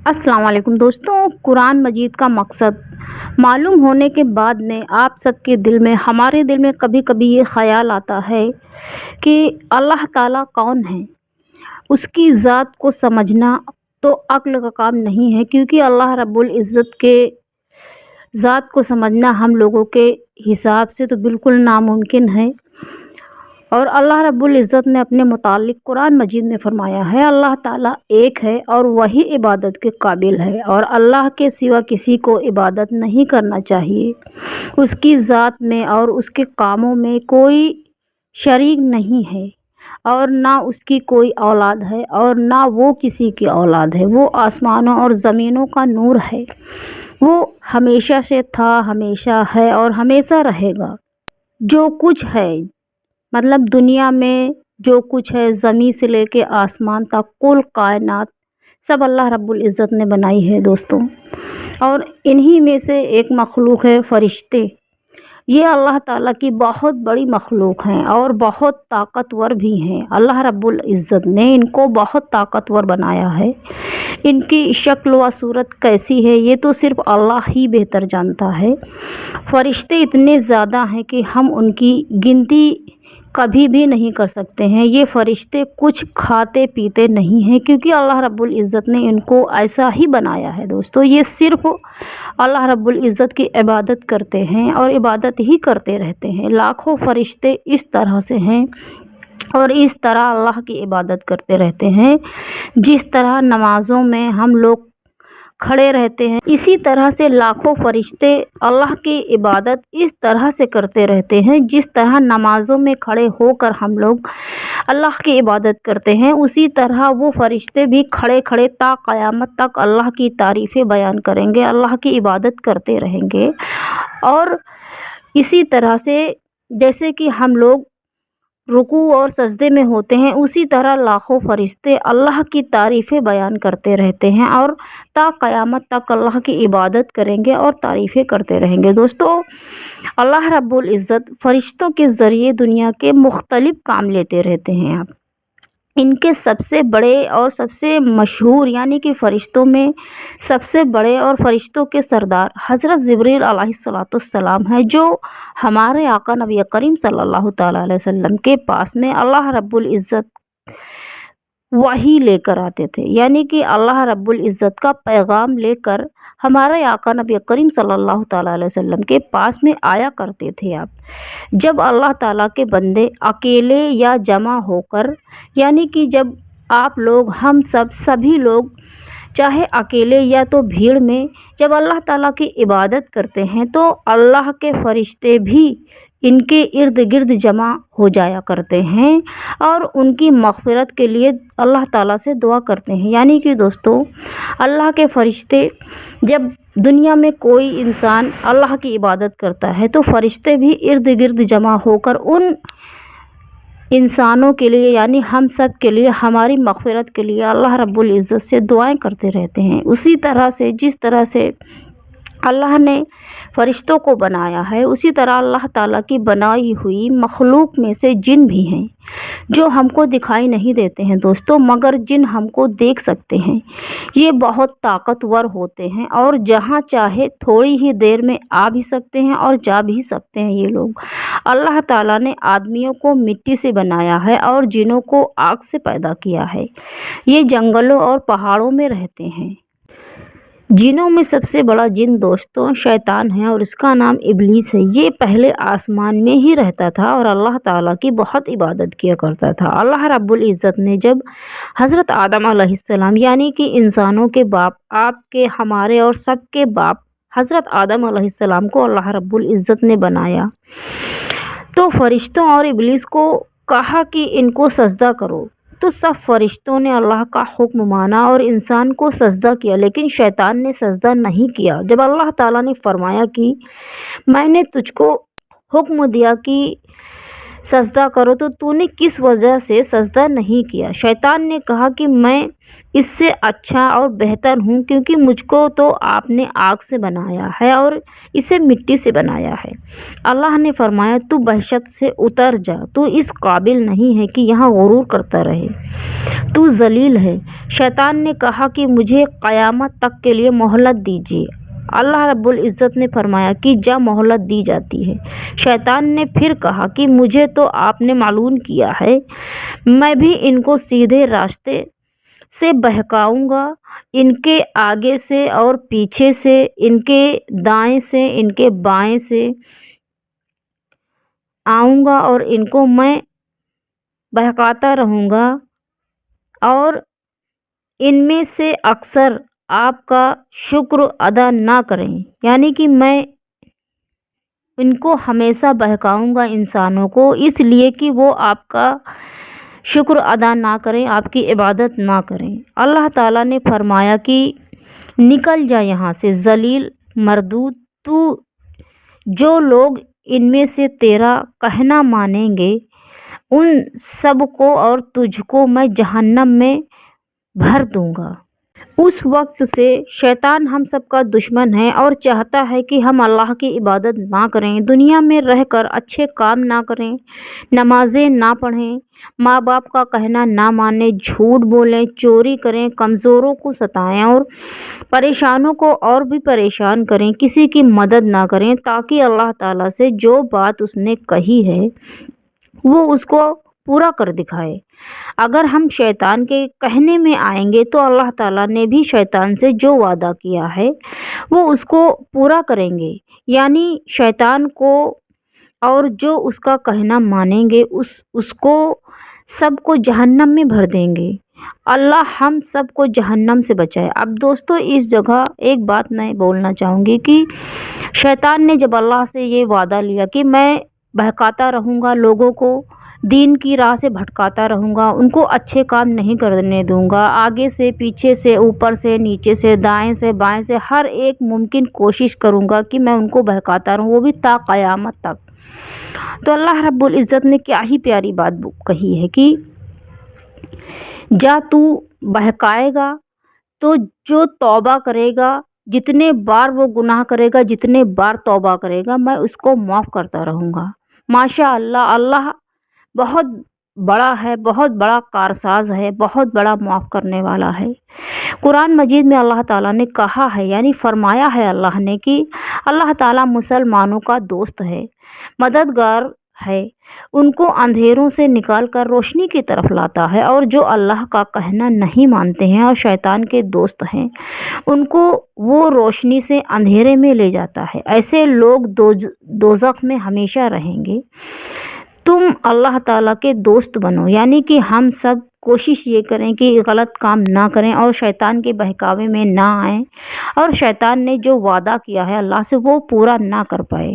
अस्सलाम वालेकुम दोस्तों। कुरान मजीद का मकसद मालूम होने के बाद में आप सबके दिल में, हमारे दिल में कभी कभी ये ख़याल आता है कि अल्लाह ताला कौन है। उसकी ज़ात को समझना तो अक्ल का काम नहीं है, क्योंकि अल्लाह रब्बुल इज़्ज़त के ज़ात को समझना हम लोगों के हिसाब से तो बिल्कुल नामुमकिन है। और अल्लाह रब्बुल इज़्ज़त ने अपने मुतालिक कुरान मजीद में फ़रमाया है, अल्लाह ताला एक है और वही इबादत के काबिल है, और अल्लाह के सिवा किसी को इबादत नहीं करना चाहिए। उसकी ज़ात में और उसके कामों में कोई शरीक नहीं है, और ना उसकी कोई औलाद है और ना वो किसी की औलाद है। वो आसमानों और ज़मीनों का नूर है। वो हमेशा से था, हमेशा है और हमेशा रहेगा। जो कुछ है, मतलब दुनिया में जो कुछ है, ज़मीन से लेके आसमान तक, कुल कायनात सब अल्लाह रब्बुल इज़्ज़त ने बनाई है दोस्तों। और इन्हीं में से एक मखलूक है फ़रिश्ते। ये अल्लाह ताला की बहुत बड़ी मखलूक हैं और बहुत ताकतवर भी हैं। अल्लाह रब्बुल इज़्ज़त ने इनको बहुत ताकतवर बनाया है। इनकी शक्ल व सूरत कैसी है ये तो सिर्फ़ अल्लाह ही बेहतर जानता है। फ़रिश्ते इतने ज़्यादा हैं कि हम उनकी गिनती कभी भी नहीं कर सकते हैं। ये फ़रिश्ते कुछ खाते पीते नहीं हैं, क्योंकि अल्लाह रब्बुल इज़्ज़त ने इनको ऐसा ही बनाया है दोस्तों। ये सिर्फ़ अल्लाह रब्बुल इज़्ज़त की इबादत करते हैं और इबादत ही करते रहते हैं। लाखों फ़रिश्ते इस तरह से हैं और इस तरह अल्लाह की इबादत करते रहते हैं। जिस तरह नमाज़ों में हम लोग खड़े रहते हैं, इसी तरह से लाखों फ़रिश्ते अल्लाह की इबादत इस तरह से करते रहते हैं। जिस तरह नमाज़ों में खड़े होकर हम लोग अल्लाह की इबादत करते हैं, उसी तरह वो फ़रिश्ते भी खड़े खड़े ता क़यामत तक अल्लाह की तारीफ़ें बयान करेंगे, अल्लाह की इबादत करते रहेंगे। और इसी तरह से जैसे कि हम लोग रुकू और सजदे में होते हैं, उसी तरह लाखों फ़रिश्ते अल्लाह की तारीफ़ें बयान करते रहते हैं और ता क़यामत तक अल्लाह की इबादत करेंगे और तारीफ़ें करते रहेंगे। दोस्तों, अल्लाह रब्बुल इज़्ज़त फ़रिश्तों के ज़रिए दुनिया के मुख्तलिफ़ काम लेते रहते हैं। आप इनके सबसे बड़े और सबसे मशहूर, यानी कि फ़रिश्तों में सबसे बड़े और फ़रिश्तों के सरदार हज़रत जिब्रील अलैहिस्सलाम हैं, जो हमारे आका नबी करीम सल्लल्लाहु तआला अलैहि वसल्लम के पास में अल्लाह रब्बुल इज़्ज़त वही लेकर आते थे। यानी कि अल्लाह रब्बुल इज़्ज़त का पैगाम लेकर हमारे आका नबी करीम सल्लल्लाहु तआला अलैहि वसल्लम के पास में आया करते थे। आप जब अल्लाह ताला के बंदे अकेले या जमा होकर, यानी कि जब आप लोग, हम सब, सभी लोग, चाहे अकेले या तो भीड़ में, जब अल्लाह ताला की इबादत करते हैं तो अल्लाह के फ़रिश्ते भी इनके इर्द गिर्द जमा हो जाया करते हैं और उनकी मग़फ़िरत के लिए अल्लाह ताला से दुआ करते हैं। यानी कि दोस्तों, अल्लाह के फ़रिश्ते, जब दुनिया में कोई इंसान अल्लाह की इबादत करता है तो फ़रिश्ते भी इर्द गिर्द जमा होकर उन इंसानों के लिए, यानी हम सब के लिए, हमारी मग़फ़िरत के लिए अल्लाह रब्बुल इज़्ज़त से दुआएं करते रहते हैं। उसी तरह से, जिस तरह से अल्लाह ने फ़रिश्तों को बनाया है, उसी तरह अल्लाह ताला की बनाई हुई मखलूक में से जिन भी हैं, जो हमको दिखाई नहीं देते हैं दोस्तों, मगर जिन हमको देख सकते हैं। ये बहुत ताकतवर होते हैं और जहाँ चाहे थोड़ी ही देर में आ भी सकते हैं और जा भी सकते हैं। ये लोग, अल्लाह ताला ने आदमियों को मिट्टी से बनाया है और जिनों को आग से पैदा किया है। ये जंगलों और पहाड़ों में रहते हैं। जिनों में सबसे बड़ा जिन दोस्तों शैतान है और इसका नाम इब्लीस है। ये पहले आसमान में ही रहता था और अल्लाह ताला की बहुत इबादत किया करता था। अल्लाह रब्बुल इज़्ज़त ने जब हज़रत आदम अलैहिस्सलाम, यानी कि इंसानों के बाप, आपके, हमारे और सबके बाप हज़रत आदम अलैहिस्सलाम को अल्लाह रब्बुल इज़्ज़त ने बनाया, तो फ़रिश्तों और इब्लीस को कहा कि इनको सजदा करो, तो सब फ़रिश्तों ने अल्लाह का हुक्म माना और इंसान को सजदा किया, लेकिन शैतान ने सजदा नहीं किया। जब अल्लाह ताला ने फरमाया कि मैंने तुझको हुक्म दिया कि सजदा करो, तो तूने किस वजह से सजदा नहीं किया? शैतान ने कहा कि मैं اس سے اچھا اور بہتر ہوں، کیونکہ مجھ کو تو آپ نے آگ سے بنایا ہے اور اسے مٹی سے بنایا ہے۔ اللہ نے فرمایا تو بحشت سے اتر جا، تو اس قابل نہیں ہے کہ یہاں غرور کرتا رہے، تو ذلیل ہے۔ شیطان نے کہا کہ مجھے قیامت تک کے لیے مہلت دیجیے۔ اللہ رب العزت نے فرمایا کہ جا، مہلت دی جاتی ہے۔ شیطان نے پھر کہا کہ مجھے تو آپ نے معلوم کیا ہے، میں بھی ان کو سیدھے راستے سے بہکاؤں گا، ان کے آگے سے اور پیچھے سے، ان کے دائیں سے، ان کے بائیں سے آؤں گا اور ان کو میں بہکاتا رہوں گا، اور ان میں سے اکثر آپ کا شکر ادا نہ کریں، یعنی کہ میں ان کو ہمیشہ بہکاؤں گا انسانوں کو، اس لیے کہ وہ آپ کا شکر ادا نہ کریں، آپ کی عبادت نہ کریں۔ اللہ تعالیٰ نے فرمایا کہ نکل جا یہاں سے ذلیل مردود، تو جو لوگ ان میں سے تیرا کہنا مانیں گے ان سب کو اور تجھ کو میں جہنم میں بھر دوں گا۔ اس وقت سے شیطان ہم سب کا دشمن ہے اور چاہتا ہے کہ ہم اللہ کی عبادت نہ کریں، دنیا میں رہ کر اچھے کام نہ کریں، نمازیں نہ پڑھیں، ماں باپ کا کہنا نہ مانیں، جھوٹ بولیں، چوری کریں، کمزوروں کو ستائیں اور پریشانوں کو اور بھی پریشان کریں، کسی کی مدد نہ کریں، تاکہ اللہ تعالیٰ سے جو بات اس نے کہی ہے وہ اس کو پورا کر دکھائے۔ اگر ہم شیطان کے کہنے میں آئیں گے تو اللہ تعالیٰ نے بھی شیطان سے جو وعدہ کیا ہے وہ اس کو پورا کریں گے، یعنی شیطان کو اور جو اس کا کہنا مانیں گے اس کو سب کو جہنم میں بھر دیں گے۔ اللہ ہم سب کو جہنم سے بچائے۔ اب دوستو اس جگہ ایک بات میں بولنا چاہوں گی کہ شیطان نے جب اللہ سے یہ وعدہ لیا کہ میں بہکاتا رہوں گا، لوگوں کو دین کی راہ سے بھٹکاتا رہوں گا، ان کو اچھے کام نہیں کرنے دوں گا، آگے سے پیچھے سے اوپر سے نیچے سے دائیں سے بائیں سے ہر ایک ممکن کوشش کروں گا کہ میں ان کو بہکاتا رہوں، وہ بھی تا قیامت تک۔ تو اللہ رب العزت نے کیا ہی پیاری بات کہی ہے کہ جا تو بہکائے گا تو جو توبہ کرے گا، جتنے بار وہ گناہ کرے گا، جتنے بار توبہ کرے گا، میں اس کو معاف کرتا رہوں گا۔ ماشاء اللہ، اللہ بہت بڑا ہے، بہت بڑا کارساز ہے، بہت بڑا معاف کرنے والا ہے۔ قرآن مجید میں اللہ تعالیٰ نے کہا ہے، یعنی فرمایا ہے اللہ نے کہ اللہ تعالیٰ مسلمانوں کا دوست ہے، مددگار ہے، ان کو اندھیروں سے نکال کر روشنی کی طرف لاتا ہے، اور جو اللہ کا کہنا نہیں مانتے ہیں اور شیطان کے دوست ہیں ان کو وہ روشنی سے اندھیرے میں لے جاتا ہے۔ ایسے لوگ دوزخ میں ہمیشہ رہیں گے۔ تم اللہ تعالیٰ کے دوست بنو، یعنی کہ ہم سب کوشش یہ کریں کہ غلط کام نہ کریں اور شیطان کے بہکاوے میں نہ آئیں، اور شیطان نے جو وعدہ کیا ہے اللہ سے وہ پورا نہ کر پائے۔